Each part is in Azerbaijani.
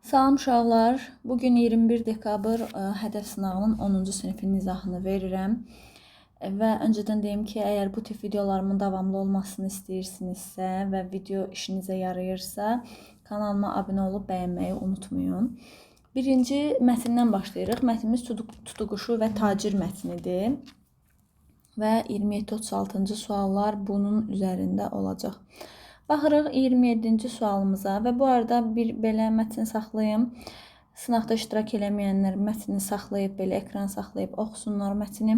Salam uşaqlar, bugün 21 dekabr hədəf sınağının 10-cu sinifin izahını verirəm. Və öncədən deyim ki, əgər bu tip videolarımın davamlı olmasını istəyirsinizsə və video işinizə yarayırsa, kanalıma abunə olub bəyənməyi unutmayın. Birinci mətndən başlayırıq. Mətnimiz tutuquşu və tacir mətnidir. Və 27-36-cı suallar bunun üzərində olacaq. Baxırıq 27-ci sualımıza və bu arada bir belə mətn saxlayım. Sınaqda iştirak eləməyənlər mətni saxlayıb, belə ekran saxlayıb oxusunlar mətni.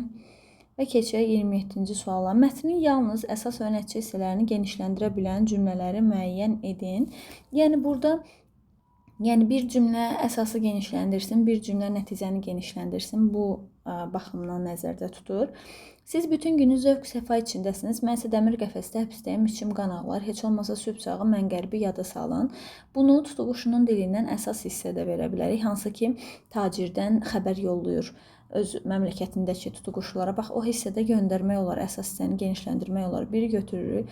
Və keçək 27-ci suala. Mətnin yalnız əsas və nəticə hissələrini genişləndirə bilən cümlələri müəyyən edin. Yəni burada bir cümlə əsası genişləndirsin, bir cümlə nəticəni genişləndirsin. Bu baxımdan nəzərdə tutur. Siz bütün günü zövq səfa içindəsiniz. Mən isə dəmir qəfəsdə həbsdəyim, içim qan ağlar. Heç olmasa sübh çağı mən qərbi yada salın. Bunu tutuquşunun dilindən əsas hissədə verə bilərik. Hansı ki, tacirdən xəbər yollayır öz məmləkətindəki tutuquşulara. Bax, o hissədə göndərmək olar, əsas hissəni genişləndirmək olar. Biri götürürük.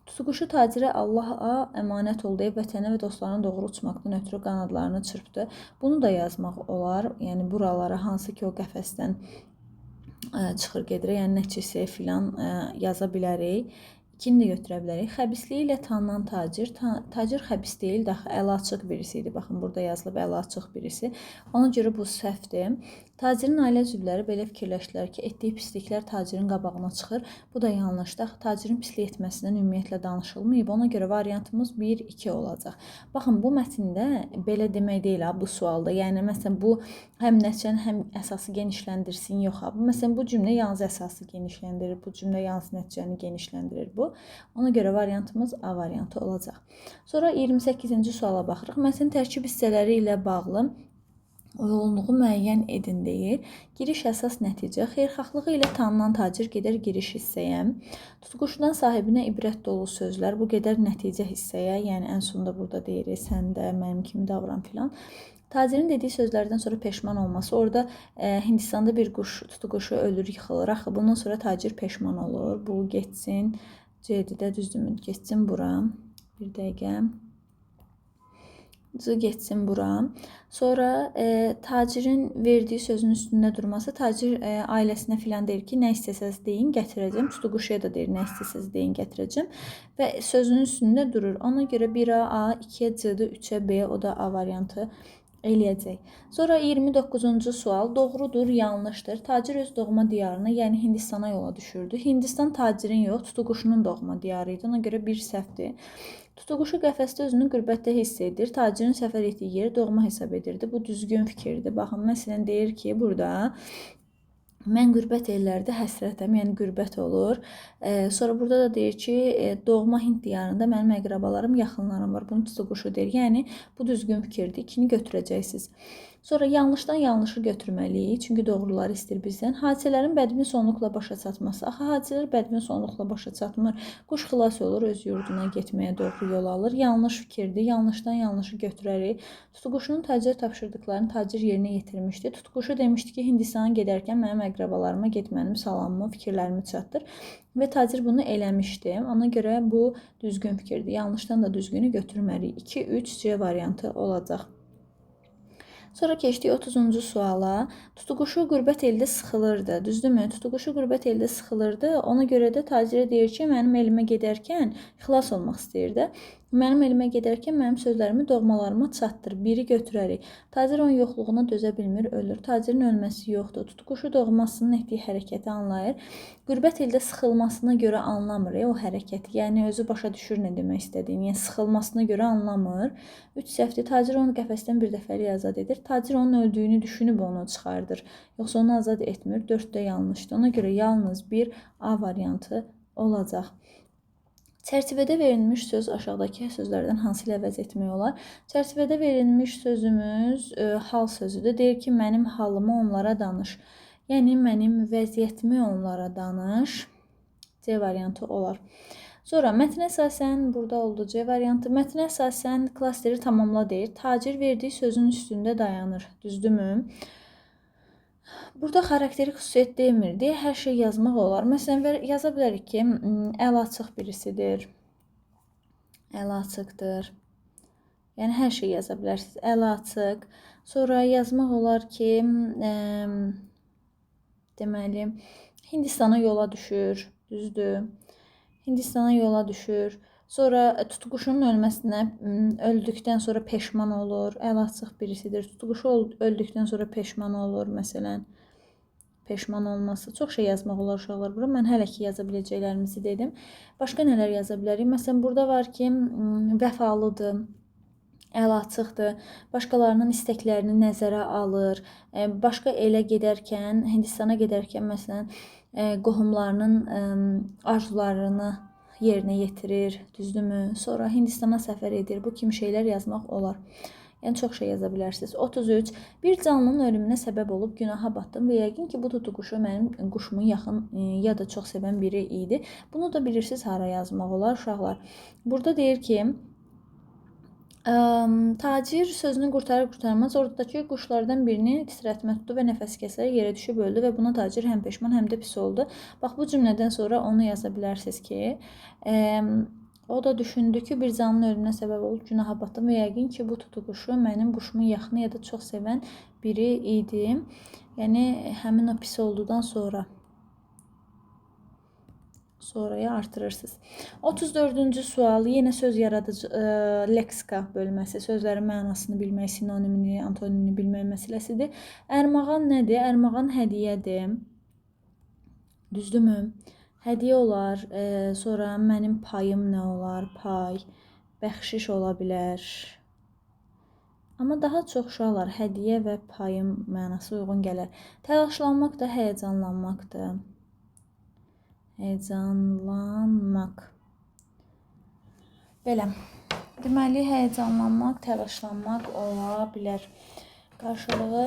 Tutuquşu tacirə Allaha əmanət ol deyib vətənə və dostlarına doğru uçmaqdan ötürü qanadlarını çırpdı. Bunu da yazmaq olar. Yəni buralara hansı ki o qəfəsdən çıxır gedir, yəni nəticəsi filan yaza bilərik. İkini də götürə bilərik. Xəbisliyi ilə tanınan tacir, tacir xəbis deyil, daxı əli açıq birisi idi. Baxın, burada yazılıb əli açıq birisi. Ona görə bu səhvdir. Tacirin ailə üzvləri belə fikirləşdilər ki, etdiyi pisliklər tacirin qabağına çıxır. Bu da yanlışdır. Tacirin pislik etməsindən ümumiyyətlə danışılmayıb. Ona görə variantımız 1-2 olacaq. Baxın, bu mətndə belə demək deyil bu sualda. Yəni məsələn bu həm nəticəni, həm əsası genişləndirsin, yox. Məsələn bu cümlə yalnız əsası genişləndirir, bu cümlə yalnız nəticəni genişləndirir bu. Ona görə variantımız A variantı olacaq. Sonra 28-ci suala baxırıq. Mətn tərkib hissələri ilə bağlı uyğunluğu müəyyən edin deyir. Giriş əsas nəticə. Xeyirxahlığı ilə tanınan tacir gedər giriş hissəyə. Tutquşudan sahibinə ibrət dolu sözlər. Bu gedər nəticə hissəyə. Yəni ən sonunda burada deyirik, sən də mənim kimi davran filan. Tacirin dediyi sözlərdən sonra peşman olması. Orada Hindistanda bir quş, tutuquşu ölür, yıxılır. Axı bundan sonra tacir peşman olur. Bu getsin. C-də düzdürmü? Getsin bura. Bir dəqiqə. Getsin bura. Sonra tacirin verdiyi sözün üstündə durması. Tacir ailəsinə filan deyir ki, nə istəsəz deyin, gətirəcəm. Tutuquşuya da deyir, nə istəsəz deyin, gətirəcəm. Və sözünün üstündə durur. Ona görə 1A, A, 2-yə C-dir, 3-ə B, o da A variantı eləyəcək. Sonra 29-cu sual. Doğrudur, yanlışdır. Tacir öz doğma diyarına, yəni Hindistana yola düşürdü. Hindistan tacirin yox, tutuquşunun doğma diyarı idi. Ona görə bir səhvdir. Tutuquşu qəfəsdə özünü qürbətdə hiss edir. Tacirin səfər etdiyi yeri doğma hesab edirdi. Bu düzgün fikirdir. Baxın, məsələn deyir ki, burada mən qürbət ellərdə həsrətəm, yəni qürbət olur. Sonra burada da deyir ki, doğma Hind diyarında mənim əqrabalarım, yaxınlarım var. Bunu tutuquşu deyir. Yəni bu düzgün fikirdir. İkini götürəcəksiniz. Sonra yanlışdan yanlışı götürməliyik. Çünki doğruları istəyir bizdən. Hadisələrin bədmin sonluqla başa çatması. Axı hadisələr bədmin sonluqla başa çatmır. Quş xilas olur, öz yurduna getməyə doğru yol alır. Yanlış fikirdir. Yanlışdan yanlışı götürərik. Tutuquşunun tacirə tapşırdıqlarını tacir yerinə yetirmişdi. Tutuquşu demişdi ki, Hindistana gedərkən mənim əqrabalarıma getmənim, salamımı, fikirlərimi çatdır. Və tacir bunu eləmişdi. Ona görə bu düzgün fikirdir. Yanlışdan da düzgünü götürməliyik. 2-3 C variantı olacaq. Sonra keçdik 30-cu suala. Tutuquşu qürbət eldə sıxılırdı. Düzdürmü? Tutuquşu qürbət eldə sıxılırdı. Ona görə də tacirə deyir ki, mənim elimə gedərkən xilas olmaq istəyirdi. Mənim elimə gedərkən mənim sözlərimi doğmalarıma çatdır. Biri götürərik. Tacir onun yoxluğuna dözə bilmir, ölür. Tacirin ölməsi yoxdur. Tutuquşu doğmasının etdiyi hərəkəti anlayır. Qürbət eldə sıxılmasına görə anlamır o hərəkəti. Yəni özü başa düşür nə demək istədiyini. Yəni sıxılmasına görə anlamır. 3 səhvdir. Tacir onu qəfəsdən bir dəfəlik azad edir. Tacir onun öldüyünü düşünüb onu çıxardır. Yoxsa onu azad etmir. 4 də yanlışdır. Ona görə yalnız bir A variantı olacaq. Çərçivədə verilmiş söz aşağıdakı sözlərdən hansı ilə əvəz etmək olar? Çərçivədə verilmiş sözümüz hal sözüdür. Deyir ki, mənim halımı onlara danış. Yəni mənim vəziyyətimi onlara danış. C variantı olar. Sonra mətnə əsasən burada oldu C variantı. Mətnə əsasən klasteri tamamla deyir. Tacir verdiyi sözün üstündə dayanır. Düzdürmü? Burada xarakteri xüsusiyyət demirdi. Hər şey yazmaq olar. Məsələn, yaza bilərik ki, əl açıq birisidir. Əl açıqdır. Yəni hər şey yaza bilərsiniz. Əl açıq. Sonra yazmaq olar ki, deməli, Hindistana yola düşür, düzdür? Hindistana yola düşür. Sonra tutuquşunun ölməsinə öldükdən sonra peşman olur. Əl açıq birisidir. Tutuquşu öldükdən sonra peşman olur, məsələn. Peşman olması. Çox şey yazmaq olar uşaqlar bura. Mən hələ ki yaza biləcəklərimizi dedim. Başqa nələr yaza bilərik? Məsələn, burada var ki, vəfalıdır, əl açıqdır, başqalarının istəklərini nəzərə alır. Başqa elə gedərkən, Hindistana gedərkən məsələn, qohumlarının arzularını yerinə yetirir, düzdürmü? Sonra Hindistana səfər edir. Bu kimi şeylər yazmaq olar. Yəni çox şey yaza bilərsiniz. 33. Bir canlının ölümünə səbəb olub günaha batdım və yəqin ki, bu tutuquşu mənim quşumun yaxın ya da çox sevən biri idi. Bunu da bilirsiniz hara yazmaq olar uşaqlar. Burada deyir ki, tacir sözünü qurtarır-qurtarmaz ordakı quşlardan birini titrətmə tutdu və nəfəs kəsərək yerə düşüb öldü və buna tacir həm peşman, həm də pis oldu. Bax, bu cümlədən sonra onu yaza bilərsiniz ki, o da düşündü ki, bir canlının ölümünə səbəb olub günaha batdım və yəqin ki, bu tutuquşu mənim quşumun yaxını ya da çox sevən biri idi. Yəni, həmin o pis oldudan sonraya artırırsınız. 34-cü sual, yenə söz yaradıcı leksika bölməsi, sözlərin mənasını bilmək, sinonimini, antonimini bilmək məsələsidir. Ərmağan nədir? Ərmağan hədiyyədir. Düzdürmü? Hədiyyə olar, sonra mənim payım nə olar? Pay, bəxşiş ola bilər. Amma daha çox uşaqlar hədiyyə və payım mənası uyğun gələr. Təlaşlanmaq da həyəcanlanmaqdır. Həyəcanlanmaq. Belə. Deməli, həyəcanlanmaq, təlaşlanmaq ola bilər. Qarşılığı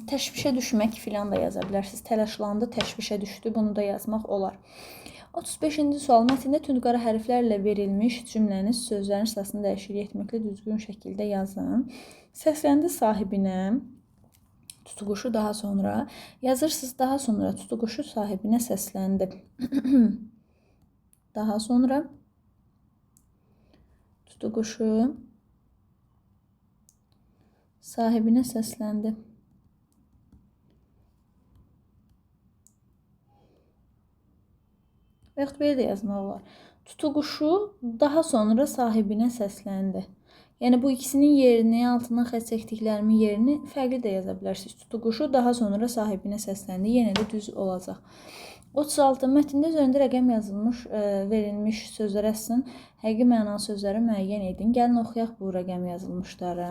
təşvişə düşmək filan da yaza bilərsiniz. Təlaşlandı, təşvişə düşdü. Bunu da yazmaq olar. 35-ci sual. Mətndə tündqara hərflərlə verilmiş cümlənin sözlərin sırasını dəyişiklik etməklə düzgün şəkildə yazın. Səsləndi sahibinə. Tutuquşu daha sonra yazırsınız. Daha sonra tutuquşu sahibinə səsləndi. Daha sonra tutuquşu sahibinə səsləndi. Və yaxud belə də yazmaq olar. Tutuquşu daha sonra sahibinə səsləndi. Yəni, bu ikisinin yerini, altından xətt çəkdiklərimin yerini fərqli də yaza bilərsiniz. Tutuquşu daha sonra sahibinə səsləndi. Yenə də düz olacaq. 36. Mətndə üzərində rəqəm yazılmış, verilmiş sözlər əsasın həqiqi mənalı sözləri müəyyən edin. Gəlin oxuyaq bu rəqəm yazılmışları.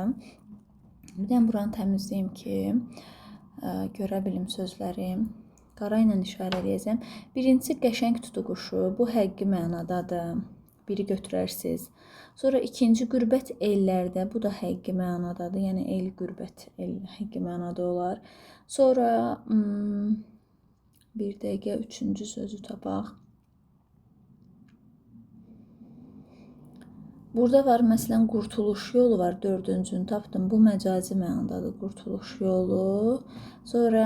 Bir də buranı təmizləyim ki, görə bilim sözləri. Qara ilə işarələyəcəm. Birincisi qəşəng tutuquşu. Bu həqiqi mənadadır. Biri götürərsiniz. Sonra ikinci qürbət ellərdə. Bu da həqiqi mənadadır. Yəni el, qürbət, el həqiqi mənada olar. Sonra bir dəqiqə üçüncü sözü tapaq. Burada var, məsələn, qurtuluş yolu var, dördüncünü tapdım. Bu məcazi mənadadır, qurtuluş yolu. Sonra,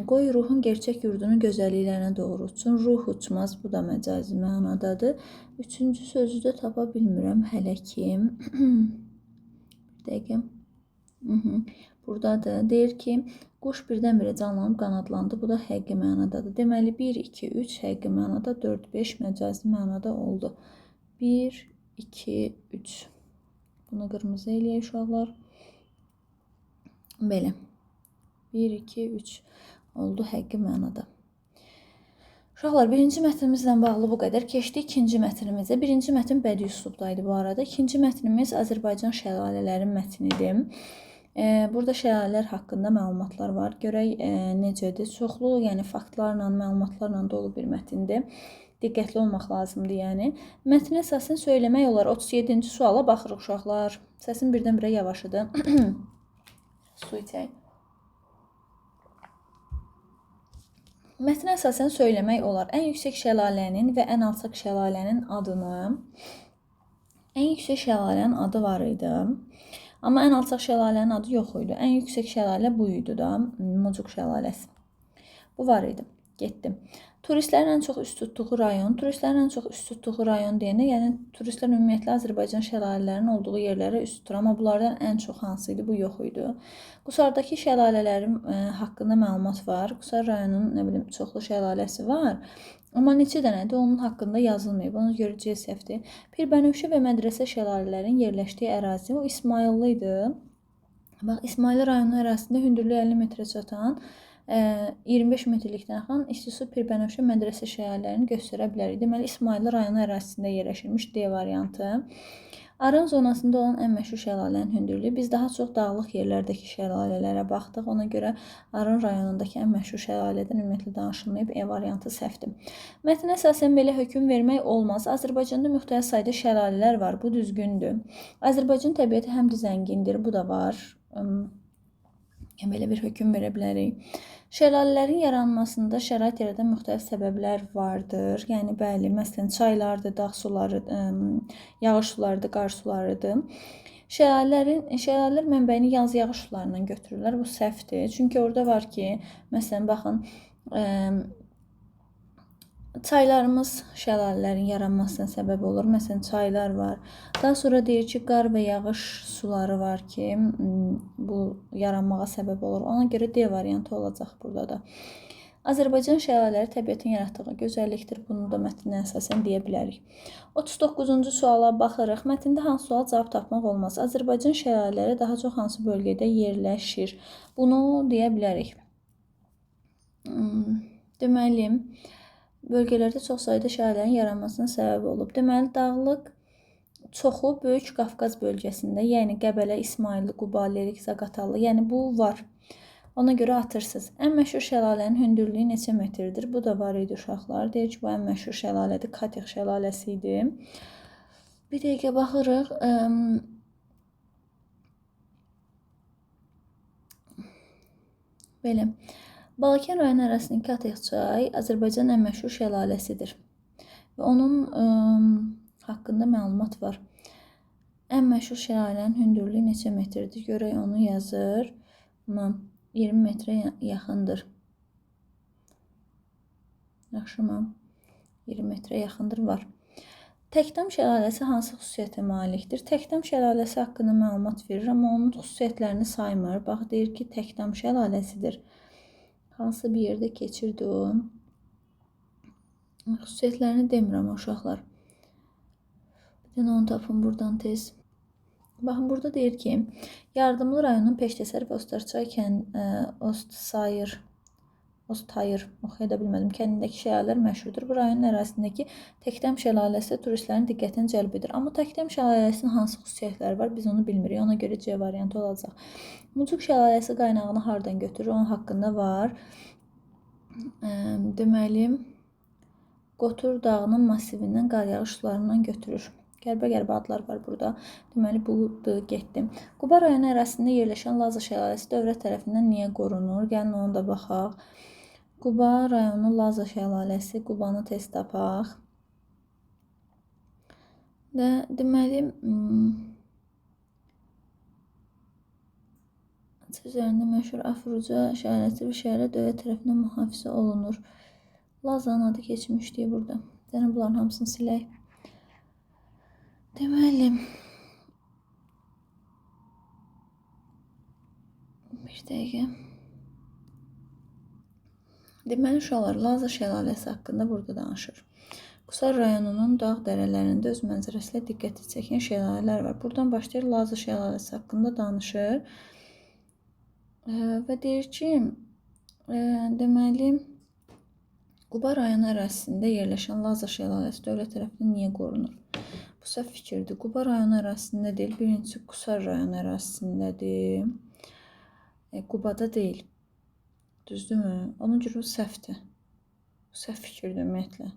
qoy ruhun gerçək yurdunun gözəlliklərinə doğru uçsun. Ruh uçmaz, bu da məcazi mənadadır. Üçüncü sözü də tapa bilmirəm hələ ki. Bir dəqiqə. Buradadır. Deyir ki, quş birdən-birə canlanıb qanadlandı. Bu da həqiqi mənadadır. Deməli, 1, 2, 3 həqiqi mənada, 4, 5 məcazi mənada oldu. 1, 2, 3. Bunu qırmızı eləyək uşaqlar. Belə. 1, 2, 3 oldu həqiqi mənada. Uşaqlar, birinci mətnimizlə bağlı bu qədər. Keçdik ikinci mətnimizə. Birinci mətn bədii üslubdaydı bu arada. İkinci mətnimiz Azərbaycan şəlalələri mətnidir. Burada şəlalələr haqqında məlumatlar var. Görək necədir. Çoxlu, yəni faktlarla, məlumatlarla dolu bir mətndir. Diqqətli olmaq lazımdır, yəni. Mətnə əsasən söyləmək olar. 37-ci suala baxırıq uşaqlar. Səsim birdən-birə yavaşıdır. Su içək. Mətnə əsasən söyləmək olar. Ən yüksək şəlalənin və ən alçaq şəlalənin adını. Ən yüksək şəlalənin adı var idi. Amma ən alçaq şəlalənin adı yox idi. Ən yüksək şəlalə bu idi da. Mucuq şəlaləsi. Bu var idi. Getdim. Turistlərin ən çox üz tutduğu rayon. Turistlərin ən çox üz tutduğu rayon deyəndə, yəni turistlər ümumiyyətlə Azərbaycan şəlalələrinin olduğu yerlərə üz tutur, amma bunlardan ən çox hansı idi? Bu yox idi. Qusardakı şəlalələrin haqqında məlumat var. Qusar rayonunun, nə bilim, çoxlu şəlaləsi var. Amma neçə dənədir, onun haqqında yazılmayıb. Ona görə C səhvdir. Pirbənövşə və Mədrəsə şəlalələrin yerləşdiyi ərazi o İsmayıllı idi. Bax, İsmayıllı rayonu ərazisində hündürlüyü 50 metrə çatan 25 metrlikdən axan İstisu Pirbənövşə Mədrəsə şəlalələrini göstərə bilərik. Deməli, İsmayıllı rayonu ərazisində yerləşirmiş D variantı. Arın zonasında olan ən məşhur şəlalənin hündürlüyü. Biz daha çox dağlıq yerlərdəki şəlalələrə baxdıq. Ona görə Arın rayonundakı ən məşhur şəlalədən ümumiyyətlə danışılmayıb. E variantı səhvdir. Mətnə əsasən belə hökm vermək olmaz. Azərbaycanda müxtəlif sayda şəlalələr var. Bu düzgündür. Azərbaycan təbiəti həm də zəngindir. Bu da var. Belə bir hökm verə bilərik. Şəlalələrin yaranmasında şərait yaradan müxtəlif səbəblər vardır. Yəni, bəli, məsələn, çaylardır, dağ suları, yağış sularıdır, qar sularıdır. Şəlalələr mənbəyini yalnız yağış sularından götürürlər. Bu səhvdir. Çünki orada var ki, məsələn, baxın, çaylarımız şəlalələrin yaranmasına səbəb olur. Məsələn, çaylar var. Daha sonra deyir ki, qar və yağış suları var ki, bu yaranmağa səbəb olur. Ona görə D variantı olacaq burada da. Azərbaycan şəlalələri təbiətin yaratdığı gözəllikdir. Bunu da mətninə əsasən deyə bilərik. 39-cu suala baxırıq. Mətndə hansı suala cavab tapmaq olmaz? Azərbaycan şəlalələri daha çox hansı bölgədə yerləşir? Bunu deyə bilərik. Deməli, bölgələrdə çox sayda şəlalələrin yaranmasına səbəb olub. Deməli, dağlıq çoxu Böyük Qafqaz bölgəsində, yəni Qəbələ, İsmayıllı, Quba, Lerik, Zaqatallı, yəni bu var. Ona görə atırsınız. Ən məşhur şəlalənin hündürlüyü neçə metrdir? Bu da var idi uşaqlar. Deyir ki, bu ən məşhur şəlalədir. Katix şəlaləsi idi. Bir dəqiqə baxırıq. Belə. Balakən rayonu arasındakı Katix çay Azərbaycanın ən məşhur şəlaləsidir. Və onun haqqında məlumat var. Ən məşhur şəlalənin hündürlüyü neçə metrdir? Görək onu yazır. 20 metrə yaxındır. Yaxşımı? 20 metrə yaxındır var. Təkdam şəlaləsi hansı xüsusiyyətə malikdir? Təkdam şəlaləsi haqqında məlumat verir, amma onun xüsusiyyətlərini saymır. Bax, deyir ki, Təkdam şəlaləsidir. Hansı bir yerdə keçirdi o? Xüsusiyyətlərini demirəm uşaqlar. Bir dənə onu tapın buradan tez. Baxın, burada deyir ki, Yardımlı rayonun Peştəsər və Ostayır, oxuya da bilmədim, kəndindəki şəlalələr məşhurdur. Bu rayonun ərazisindəki Təkdam şəlaləsi turistlərin diqqətini cəlb edir. Amma Təkdam şəlaləsinin hansı xüsusiyyətləri var, biz onu bilmirik. Ona görə C variantı olacaq. Mucuk şəlaləsi qaynağını hardan götürür? Onun haqqında var. Deməli, Qotur dağının massivindən qar yağış sularından götürür. Qəribə adlar var burada. Deməli, budur, getdim. Quba rayonu ərazisində yerləşən Laza şəlaləsi dövlət tərəfindən niyə qorunur? Gəlin onu da baxaq. Quba rayonu Laza şəlaləsi. Qubanı tez tapaq. Və deməli, üzərində məşhur Afruca şəlaləsi bir şəhərə dövlət tərəfindən mühafizə olunur. Lazanın adı keçmişdi burada. Yəni, bunların hamısını silək. Deməli, bir dəqiqə. Deməli, uşaqlar, Laza şəlaləsi haqqında burada danışır. Qusar rayonunun dağ dərələrində öz mənzərəsilə diqqəti çəkən şəlalələr var. Buradan başlayır, Laza şəlaləsi haqqında danışır. Və deyir ki, deməli, Quba rayonu ərazisində yerləşən Laza şəlaləsi dövlət tərəfindən niyə qorunur? Bu səhv fikirdir. Quba rayonu ərazisində deyil, birincisi Qusar rayonu ərazisindədir. Qubada deyil. Düzdürmü? Onun görə bu səhvdir. Bu səhv fikirdir ümumiyyətlə.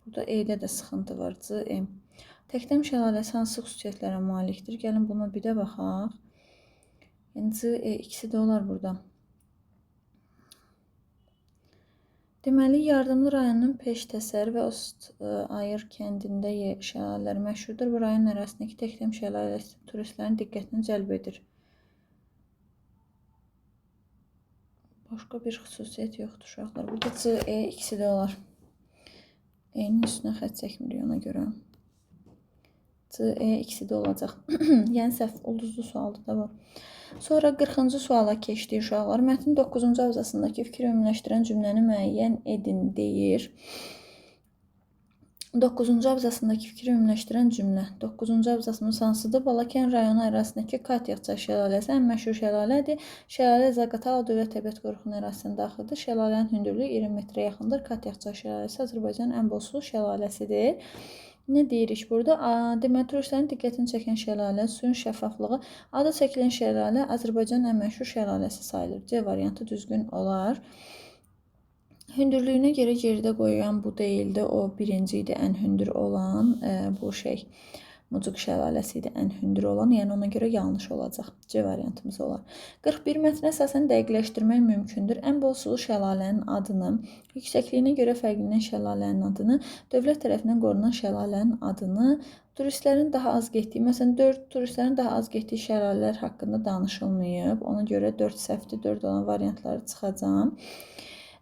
Burada E-də də sıxıntı var. C-E. Təkdam şəlaləsi hansı xüsusiyyətlərə malikdir? Gəlin buna bir də baxaq. Yəni C-E ikisi də olar burada. Deməli, Yardımlı rayonunun Peştəsər və Ostayır kəndində şəlalələri məşhurdur. Bu rayon ərazisindəki Təkdam şəlaləsi turistlərin diqqətini cəlb edir. Başqa bir xüsusiyyət yoxdur uşaqlar. Burada CE ikisi də olar. E-nin üstünə xətt çəkmirik ona görə. CE ikisi də olacaq. Yəni səhv ulduzlu sualdır da bu. Sonra 40-cı suala keçdik uşaqlar. Mətnin 9-cu abzasındakı fikri ümumiləşdirən cümləni müəyyən edin deyir. 9-cu abzasındakı fikri ümumiləşdirən cümlə. 9-cu abzasımız hansıdır? Balakən rayonu ərazisindəki Katyaqçay şəlaləsi ən məşhur şəlalədir. Şəlalə Zaqatala Dövlət Təbiət Qoruğu ərazisində daxildir. Şəlalənin hündürlüyü 20 metrə yaxındır. Katyaqçay şəlaləsi Azərbaycanın ən bol sulu şəlaləsidir. Nə deyirik burada? Deməli, turistlərin diqqətini çəkən şəlalə, suyun şəffaflığı, adı çəkilən şəlalə Azərbaycanın ən məşhur şəlaləsi sayılır. C variantı düzgün olar. Hündürlüyünə görə geridə qoyan bu deyildi. O birinci idi, ən hündür olan bu şey. Mucuq şəlaləsi idi ən hündür olan. Yəni ona görə yanlış olacaq. C variantımız olar. 41 mətnə əsasən dəqiqləşdirmək mümkündür. Ən bol sulu şəlalənin adını, yüksəkliyinə görə fərqlənən şəlalənin adını, dövlət tərəfindən qorunan şəlalənin adını, turistlərin daha az getdiyi, məsələn 4 turistlərin daha az getdiyi şəlalələr haqqında danışılmayıb. Ona görə 4 səhvdir, 4 olan variantları çıxacağam.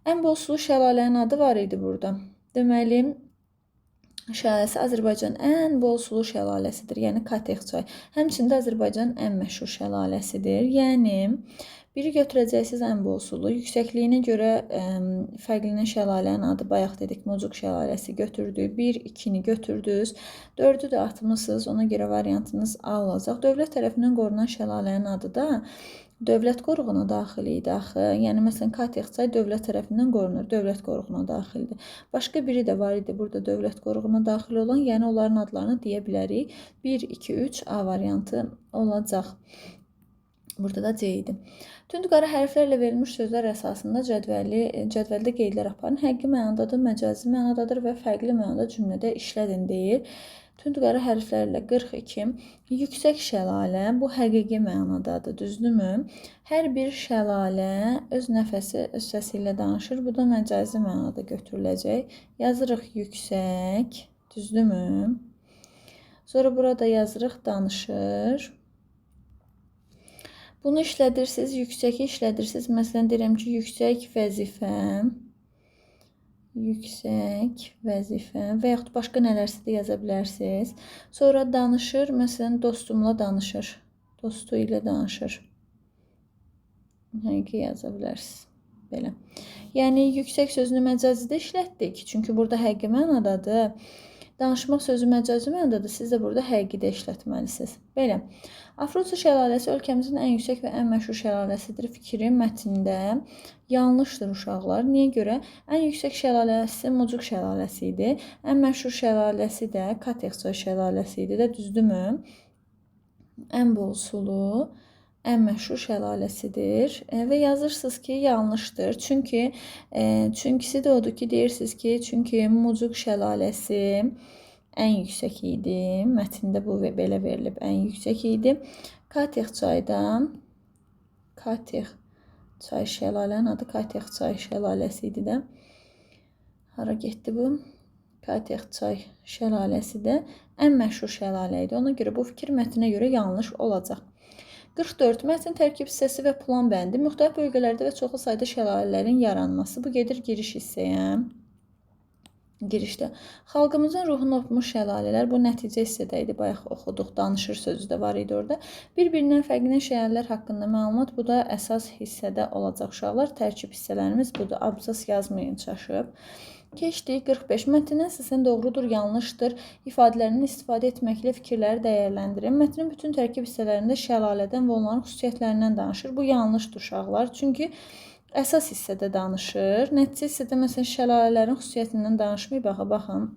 Ən bol sulu şəlalənin adı var idi burada. Deməli, şəlaləsi Azərbaycanın ən bol sulu şəlaləsidir. Yəni Katyaqçay. Həmçində Azərbaycanın ən məşhur şəlaləsidir. Yəni biri götürəcəksiniz ən bol sulu. Yüksəkliyinə görə fərqlənən şəlalənin adı bayaq dedik. Mucuq şəlaləsi götürdük. 1, 2-ni götürdünüz. 4-ü də atmısınız. Ona görə variantınız A olacaq. Dövlət tərəfindən qorunan şəlalənin adı da dövlət qoruğuna daxil idi axı. Yəni məsələn Katyaqçay dövlət tərəfindən qorunur. Dövlət qoruğuna daxildir. Başqa biri də var idi burada dövlət qoruğuna daxil olan. Yəni onların adlarını deyə bilərik. 1, 2, 3 A variantı olacaq. Burada da C idi. Tünd qara hərflərlə verilmiş sözlər əsasında cədvəldə qeydlər aparın. Həqiqi mənadadır, məcazi mənadadır və fərqli mənada cümlədə işlədin deyir. Tünd qara hərflərlə 42. Yüksək şəlalə, bu həqiqi mənadadır, düzdürmü? Hər bir şəlalə öz nəfəsi, öz səsi ilə danışır. Bu da məcazi mənada götürüləcək. Yazırıq yüksək, düzdürmü? Sonra burada yazırıq danışır. Bunu işlədirsiniz, yüksəki işlədirsiniz. Məsələn, deyirəm ki, yüksək vəzifə və yaxud başqa nələrsə də yaza bilərsiniz. Sonra danışır, məsələn, dostumla danışır, dostu ilə danışır. Həqiqi yaza bilərsiniz. Belə. Yəni, yüksək sözünü məcazidə işlətdik. Çünki burada həqiqi mənadadır. Danışmaq sözü məcazi mənadadır. Siz də burada həqiqidə işlətməlisiniz. Belə. Afrodsi şəlaləsi ölkəmizin ən yüksək və ən məşhur şəlaləsidir. Fikri mətndə yanlışdır uşaqlar. Niyə görə? Ən yüksək şəlaləsi Mucuq şəlaləsi idi. Ən məşhur şəlaləsi də Katyaqçay şəlaləsi idi də, düzdürmü? Ən bol sulu, ən məşhur şəlaləsidir. Və yazırsınız ki, yanlışdır. Çünkisi də odur ki, deyirsiniz ki, çünki Mucuq şəlaləsi ən yüksək idi. Mətndə bu belə verilib, ən yüksək idi. Katyaqçaydan, Katyaqçay şəlalənin adı Katyaqçay şəlaləsi idi də. Hara getdi bu? Katyaqçay şəlaləsi də ən məşhur şəlalə idi. Ona görə bu fikir mətnə görə yanlış olacaq. 44. Mətn tərkib hissəsi və plan bəndi. Müxtəlif bölgələrdə və çoxlu sayda şəlalələrin yaranması. Bu gedir giriş hissəyə. Girişdə. Xalqımızın ruhunu oxumuş şəlalələr, bu nəticə hissədə idi. Bayaq oxuduq, danışır sözü də var idi orada. Bir-birindən fərqlənən şəlalələr haqqında məlumat, bu da əsas hissədə olacaq uşaqlar. Tərkib hissələrimiz budur. Abzas yazmayın, çaşıb. Keçdik 45. Mətnin əsasən doğrudur, yanlışdır. İfadələrini istifadə etməklə fikirləri dəyərləndirin. Mətnin bütün tərkib hissələrində şəlalədən və onların xüsusiyyətlərindən danışır. Bu yanlışdır uşaqlar. Çünki əsas hissədə danışır. Nəticə hissədə məsələn şəlalələrin xüsusiyyətindən danışmayıb. Baxın.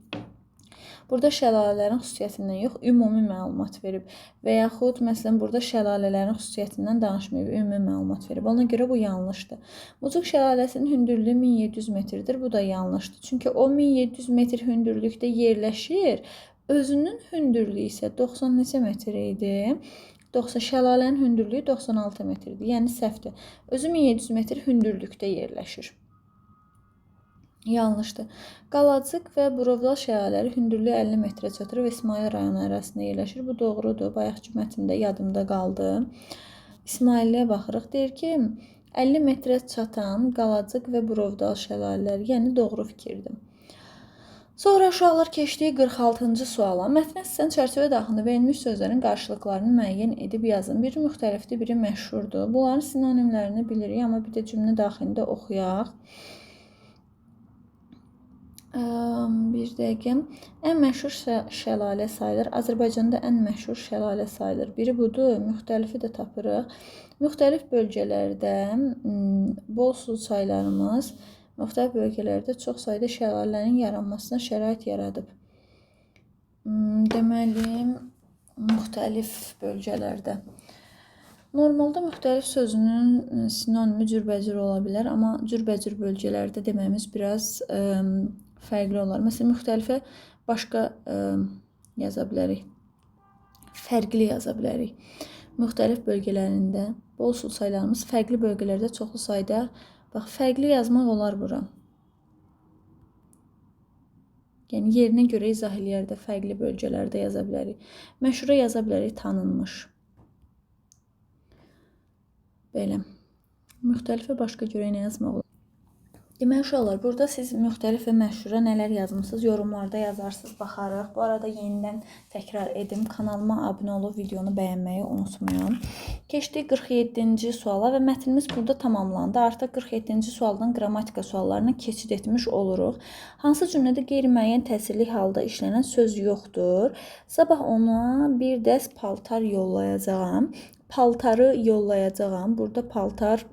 Burada şəlalələrin xüsusiyyətindən yox, ümumi məlumat verib. Və yaxud, məsələn, burada şəlalələrin xüsusiyyətindən danışmayıb, ümumi məlumat verib. Ona görə bu yanlışdır. Mucuq şəlaləsinin hündürlüyü 1700 metrdir. Bu da yanlışdır. Çünki o 1700 metr hündürlükdə yerləşir. Özünün hündürlüyü isə 90 neçə metr idi. Şəlalənin hündürlüyü 96 metrdir. Yəni səhvdir. Özü 1700 metr hündürlükdə yerləşir. Yanlışdır. Qalacıq və Burovdal şəlalələri hündürlüyü 50 metrə çatır və İsmail rayonu ərazisində yerləşir. Bu doğrudur. Bayaqki mətndə yadımda qaldı. İsmailliyə baxırıq. Deyir ki, 50 metrə çatan Qalacıq və Burovdal şəlalələri, yəni doğru fikirdir. Sonra uşaqlar keçdiyi 46-cı suala. Mətnə sizin çərçivə daxilində verilmiş sözlərin qarşılıqlarını müəyyən edib yazın. Biri müxtəlifdir, biri məşhurdur. Bunların sinonimlərini bilirik, amma bir də cümlə daxilində oxuyaq. Bir dəqiqə. Ən məşhur şəlalə sayılır. Azərbaycanda ən məşhur şəlalə sayılır. Biri budur, müxtəlifi də tapırıq. Müxtəlif bölgələrdə bol su çaylarımız müxtəlif bölgələrdə çox sayda şəlalələrin yaranmasına şərait yaradıb. Deməli, müxtəlif bölgələrdə. Normalda müxtəlif sözünün sinonimi cürbəcür ola bilər, amma cürbəcür bölgələrdə deməyimiz biraz fərqli olar. Məsələn, müxtəlifə başqa yaza bilərik. Fərqli yaza bilərik. Müxtəlif bölgələrində bol su çaylarımız fərqli bölgələrdə çoxlu sayda. Bax, fərqli yazmaq olar bura. Yəni, yerinə görə izah eləyərdə fərqli bölgələrdə yaza bilərik. Məşhura yaza bilərik, tanınmış. Belə. Müxtəlifə başqa görə nə yazmaq olar? Deməli, uşaqlar, burada siz müxtəlif və məşhura nələr yazmışsınız, yorumlarda yazarsınız, baxarıq. Bu arada yenidən təkrar edim, kanalıma abunə olub, videonu bəyənməyi unutmayın. Keçdik 47-ci suala və mətnimiz burada tamamlandı. Artıq 47-ci sualdan qrammatika suallarına keçid etmiş oluruq. Hansı cümlədə qeyri-müəyyən təsirli halda işlənən söz yoxdur? Sabah ona bir dəst paltar yollayacağam. Paltarı yollayacağam. Burada paltar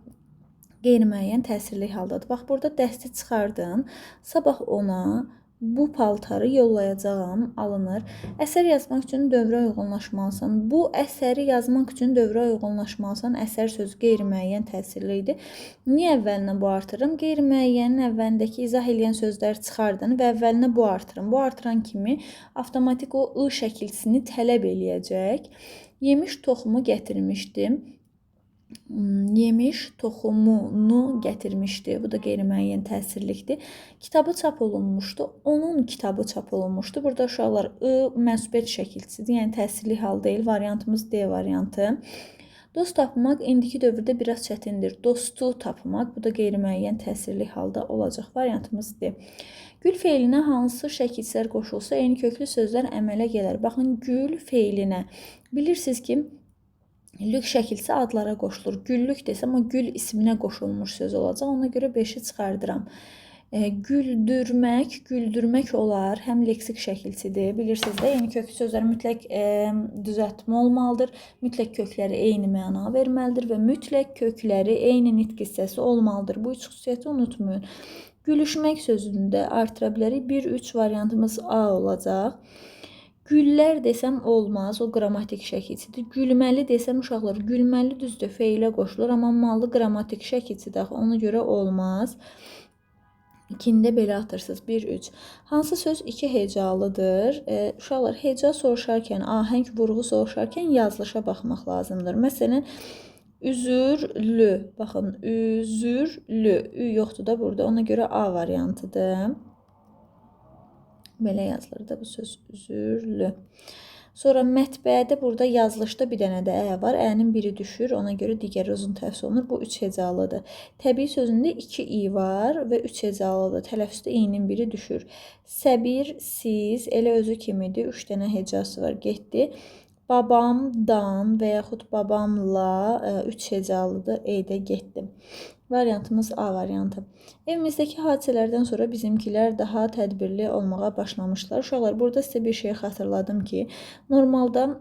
qeyri-müəyyən təsirli haldadır. Bax, burada dəsti çıxardın. Sabah ona bu paltarı yollayacağam alınır. Əsər yazmaq üçün dövrə uyğunlaşmalısan. Bu əsəri yazmaq üçün dövrə uyğunlaşmalısan. Əsər sözü qeyri-müəyyən təsirli idi. Niyə əvvəlinə bu artırım? Qeyri-müəyyənin əvvəlindəki izah edən sözləri çıxardın və əvvəlinə bu artırın. Bu artıran kimi avtomatik o ı şəkilçisini tələb eləyəcək. Yemiş toxumu gətirmişdim. Yemiş toxumunu gətirmişdi. Bu da qeyri-müəyyən təsirlikdir. Kitabı çap olunmuşdu. Onun kitabı çap olunmuşdu. Burada uşaqlar I mənsubiyyət şəkilçisidir. Yəni təsirli hal deyil. Variantımız D variantı. Dost tapmaq indiki dövrdə biraz çətindir. Dostu tapmaq, bu da qeyri-müəyyən təsirli halda olacaq. Variantımız D. Gül feilinə hansı şəkilçilər qoşulsa eyni köklü sözlər əmələ gələr. Baxın, gül feilinə. Bilirsiniz ki, lük şəkilçisi adlara qoşulur. Güllük desəm, o gül isminə qoşulmuş söz olacaq. Ona görə 5-i çıxardıram. Güldürmək, güldürmək olar. Həm leksik şəkilçidir. Bilirsiniz də, eyni köklü sözlər mütləq düzəltmə olmalıdır. Mütləq kökləri eyni məna verməlidir və mütləq kökləri eyni nitq hissəsi olmalıdır. Bu üç xüsusiyyəti unutmayın. Gülüşmək sözünü də artıra bilərik. 1-3 variantımız A olacaq. Güllər desəm olmaz, o qrammatik şəkilçidir. Gülməli desəm uşaqlar, gülməli düzdür, feilə qoşulur, amma mallı qrammatik şəkilçidir, ona görə olmaz. İkində belə atırsınız, 1-3. Hansı söz 2 hecalıdır? Uşaqlar, heca soruşarkən, ahəng vurğu soruşarkən yazılışa baxmaq lazımdır. Məsələn, üzürlü, baxın, üzürlü, ü yoxdur da burada, ona görə A variantıdır. Belə yazılır da bu söz, üzürlü. Sonra mətbəədə burada yazılışda bir dənə də ə var. Ənin biri düşür, ona görə digər uzun təhsil olunur. Bu 3 hecalıdır. Təbii sözündə 2 i var və 3 hecalıdır. Tələffüzdə i-nin biri düşür. Səbir, siz, elə özü kimidir. 3 dənə hecası var, getdi. Babamdan və yaxud babamla 3 hecalıdır, eydə getdim. Variantımız A variantı. Evimizdəki hadisələrdən sonra bizimkilər daha tədbirli olmağa başlamışlar. Uşaqlar, burada sizə bir şey xatırladım ki, normalda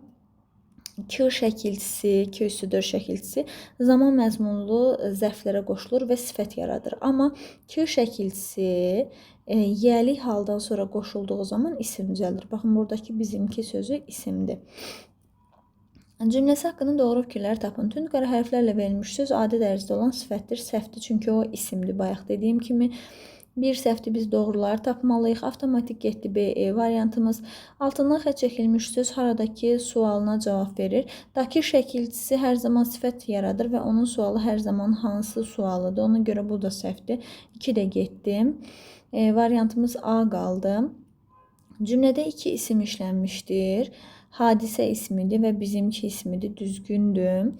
K şəkilçisi, K-4 şəkilçisi zaman məzmunlu zərflərə qoşulur və sifət yaradır. Amma K şəkilçisi yəli haldan sonra qoşulduğu zaman isim düzəldir. Baxın, buradakı bizimki sözü isimdir. Cümləsi haqqında doğru fikirlər tapın. Tünd qara hərflərlə verilmiş söz adi dərəcədə olan sifətdir. Səhvdir, çünki o isimdir. Bayaq dediyim kimi, bir səhvdir, biz doğruları tapmalıyıq. Avtomatik getdi B, E variantımız. Altından xətt çəkilmiş söz haradakı sualına cavab verir. Daki şəkilçisi hər zaman sifət yaradır və onun sualı hər zaman hansı sualıdır. Ona görə bu da səhvdir. 2 də getdim. Variantımız A qaldı. Cümlədə 2 isim işlənmişdir. Hadisə ismidir və bizimki ismidir. Düzgündür.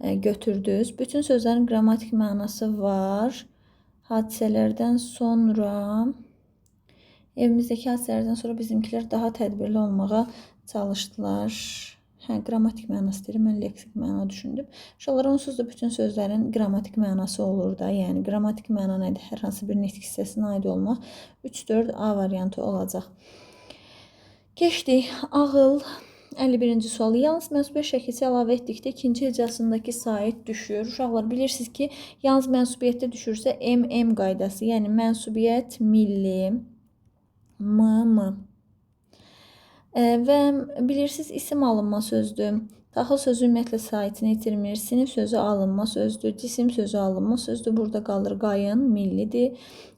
Götürdünüz. Bütün sözlərin qrammatik mənası var. Hadisələrdən sonra evimizdəki hadisələrdən sonra bizimkilər daha tədbirli olmağa çalışdılar. Qrammatik mənası deyirəm, mən leksik məna düşündüm. İnşallah onsuz da bütün sözlərin qrammatik mənası olur da. Yəni qrammatik məna nədir? Hər hansı bir nitq hissəsinə aid olmaq 3-4A variantı olacaq. Keçdik. Ağıl 51-ci sual. Yalnız mənsubiyyət şəkilsi əlavə etdikdə ikinci hecasındakı sait düşür. Uşaqlar bilirsiniz ki, yalnız mənsubiyyətdə düşürsə MM qaydası, yəni mənsubiyyət milli, M. Və bilirsiniz isim alınma sözdür. Daxil sözü ümumiyyətlə saitini itirmir. Sinif sözü alınma sözdür. Cisim sözü alınma sözdür. Burada qalır qayın millidir,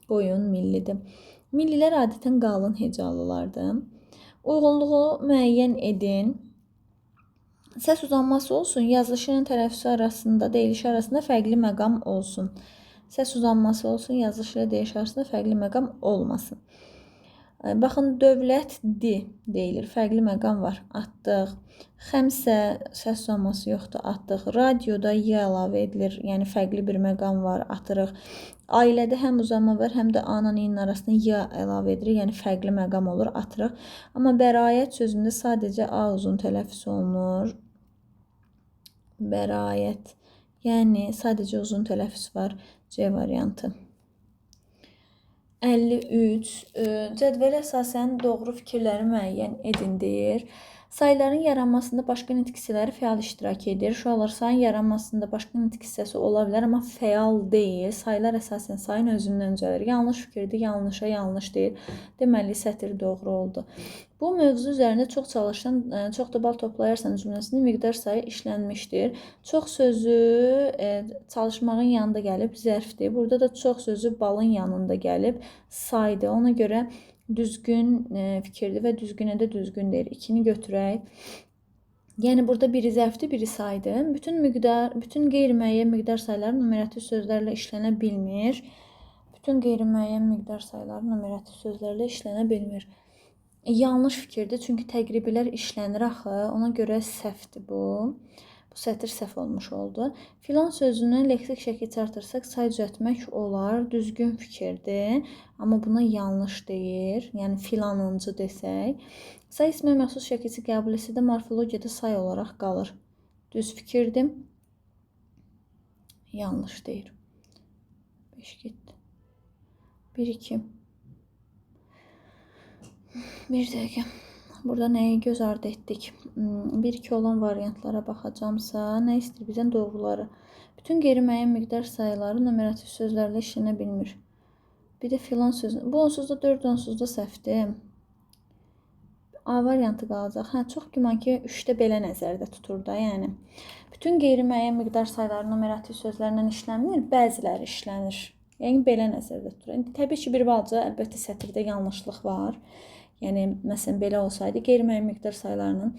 qoyun millidir. Millilər adətən qalın hecalılardır. Uyğunluğu müəyyən edin. Səs uzanması olsun, yazılışı ilə tələffüzü arasında, deyilişi arasında fərqli məqam olsun. Səs uzanması olsun, yazılışı ilə deyilişi arasında fərqli məqam olmasın. Baxın, dövlətdi deyilir, fərqli məqam var, atdıq. Xəmsə, səs uzanması yoxdur, atdıq. Radioda Y əlavə edilir, yəni fərqli bir məqam var, atırıq. Ailədə həm uzanma var, həm də A-nın arasında Y əlavə edilir, yəni fərqli məqam olur, atırıq. Amma bəraət sözündə sadəcə A uzun tələffüz olunur. Bəraət, yəni sadəcə uzun tələffüz var, C variantı. 53. Cədvələ əsasən doğru fikirləri müəyyən edin deyir. Sayların yaranmasında başqa nitq hissələri fəal iştirak edir. Uşaqlar, sayın yaranmasında başqa nitq hissəsi ola bilər, amma fəal deyil. Saylar əsasən sayın özündən öncəlir. Yanlış fikirdir, yanlışa yanlış deyir. Deməli, sətr doğru oldu. Bu mövzu üzərində çox çalışan, çox da bal toplayarsan cümləsində miqdar sayı işlənmişdir. Çox sözü çalışmağın yanında gəlib zərfdir. Burada da çox sözü balın yanında gəlib saydır. Ona görə düzgün fikirdir və düzgünə də düzgün deyir. İkini götürək. Yəni burada biri zərfdir, biri saydır. Bütün qeyri-müəyyən miqdar sayları numerativ sözlərlə işlənə bilmir. Bütün qeyri-müəyyən miqdar sayları numerativ sözlərlə işlənə bilmir. Yanlış fikirdir, çünki təqriblər işlənir axı. Ona görə səhvdir bu. Bu sətr səhv olmuş oldu. Filan sözünü leksik şəkil çarpırsaq say düzəltmək olar. Düzgün fikirdir. Amma buna yanlış deyir. Yəni filanıncı desək. Say ismə məxsus şəkilsi qəbul etsə də morfologiyada say olaraq qalır. Düz fikirdir. Yanlış deyir. 5 getdi. 1-2. Bir dəqiqə. Burada nəyi göz ardı etdik? 1-2 olan variantlara baxacamsa, nə istəyir bizdən doğruları? Bütün qeyri-müəyyən miqdar sayıları numerativ sözlərlə işlənə bilmir. Bir də filan sözü. Bu onsuz da 4, onsuz da səhvdir. A variantı qalacaq. Çox güman ki, 3-də belə nəzərdə tutur da, yəni. Bütün qeyri-müəyyən miqdar sayıları numerativ sözlərlə işlənmir, bəziləri işlənir. Yəni belə nəzərdə tutur. Təbii ki, bir balaca əlbəttə sətirdə yanlışlıq var. Yəni, məsələn, belə olsaydı, qeyri-müəyyən miqdar sayılarının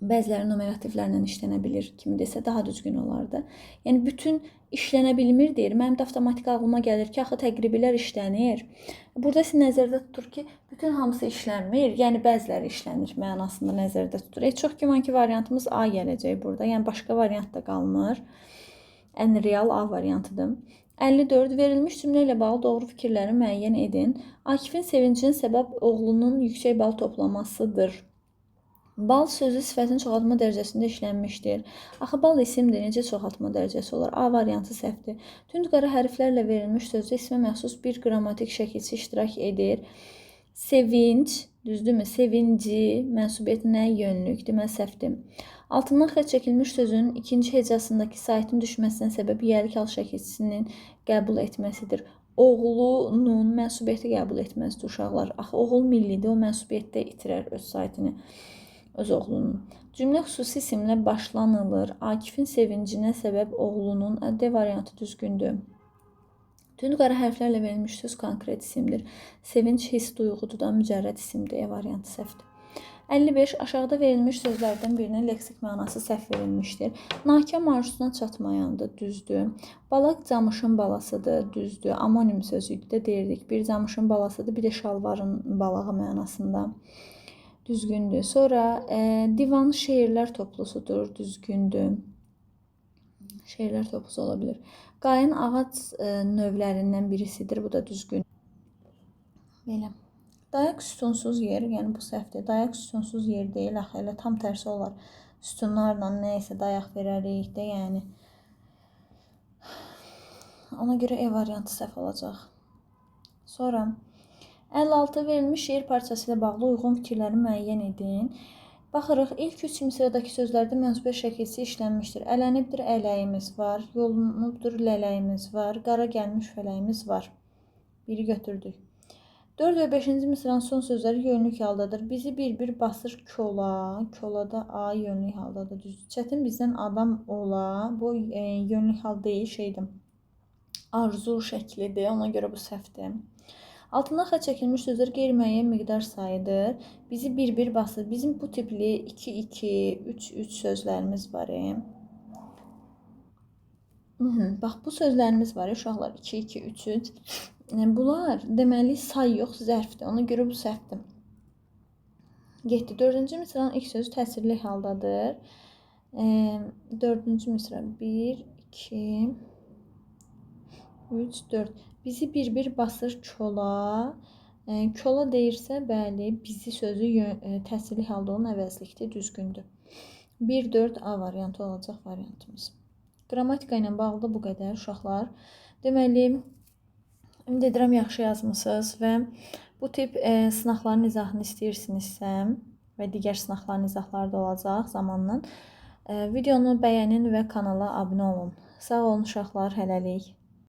bəziləri numerativlərlə işlənə bilir kimi desə daha düzgün olardı. Yəni, bütün işlənə bilmir deyir. Mənim də avtomatik ağlıma gəlir ki, axı təqriblər işlənir. Burada sizin nəzərdə tutur ki, bütün hamısı işlənmir, yəni bəziləri işlənir mənasında nəzərdə tutur. Çox güman ki, variantımız A gələcək burada. Yəni, başqa variant da qalmır. Ən real A variantıdır. 54. Verilmiş cümlə ilə bağlı doğru fikirləri müəyyən edin. Akifin sevincinin səbəb oğlunun yüksək bal toplamasıdır. Bal sözü sifətin çoxaltma dərəcəsində işlənmişdir. Axı bal isimdir, necə çoxaltma dərəcəsi olur? A variantı səhvdir. Tünd qara hərflərlə verilmiş sözdə ismə məxsus bir qrammatik şəkilçi iştirak edir. Sevinc, düzdürmü? Sevinci, mənsubiyyətinə yönlük, deməli səhvdir. Altından xətt çəkilmiş sözün ikinci hecasındakı saitin düşməsinə səbəbi yərik al şəkilçisinin qəbul etməsidir. Oğlunun mənsubiyyəti qəbul etməzdir uşaqlar. Axı oğul millidir, o mənsubiyyətdə itirər öz saitini, öz oğlunun. Cümlə xüsusi isimlə başlanılır. Akifin sevincinə səbəb oğlunun D variantı düzgündür. Tünd qara hərflərlə verilmiş söz konkret isimdir. Sevinç his duyğudur da mücərrəd isimdir. E variantı səhvdir. 55. Aşağıda verilmiş sözlərdən birinin leksik mənası səhv verilmişdir. Nakam arzusuna çatmayandır, düzdür. Balaq camışın balasıdır, düzdür. Amonim sözüydü də deyirdik. Bir camışın balasıdır, bir də şalvarın balağı mənasında. düzgündür. Sonra divan şeirlər toplusudur, düzgündür. Şeirlər toplusu ola bilər. Qayın ağac növlərindən birisidir, bu da düzgün. Belə. Dayaq sütunsuz yer, yəni bu səhvdir. Dayaq sütunsuz yer deyil, axı elə tam tərsi olar. Sütunlarla nəyəsə dayaq verərik də, yəni. Ona görə E variantı səhv olacaq. Sonra 56 verilmiş şeir parçası ilə bağlı uyğun fikirləri müəyyən edin. Baxırıq, ilk 3 misradakı sözlərdə mənsubiyyə şəkilsi işlənmişdir. Ələnibdir ələyimiz var, yolunubdur lələyimiz var, qara gəlmiş fələyimiz var. Biri götürdük. 4 və 5-ci misranın son sözləri yönlük haldadır. Bizi bir-bir basır kola. Kolada A yönlük haldadır. Düzdür. Çətin bizdən adam ola. Bu yönlük hal deyil, şeydir. Arzu şəklidir. Ona görə bu səhvdir. Altından xətt çəkilmiş sözlər qeyri-müəyyən miqdar sayıdır. Bizi bir-bir basır. Bizim bu tipli 2-2, 3-3 sözlərimiz var. Bax, bu sözlərimiz var, uşaqlar. 2-2, 3-3. Bunlar deməli say yox, zərfdir. Ona görə bu səhvdir. Getdi. 4-cü misranın ilk sözü təsirli haldadır. 4-cü misra 1, 2, 3, 4. Bizi bir-bir basır kola. Kola deyirsə, bəli, bizi sözü təsirli halda olan əvəzlikdir, düzgündür. 1-4 A variantı olacaq variantımız. Qrammatika ilə bağlı da bu qədər, uşaqlar. Deməli, ümid edirəm yaxşı yazmısınız və bu tip sınaqların izahını istəyirsinizsə və digər sınaqların izahları da olacaq zamanla. Videonu bəyənin və kanala abunə olun. Sağ olun uşaqlar, hələlik.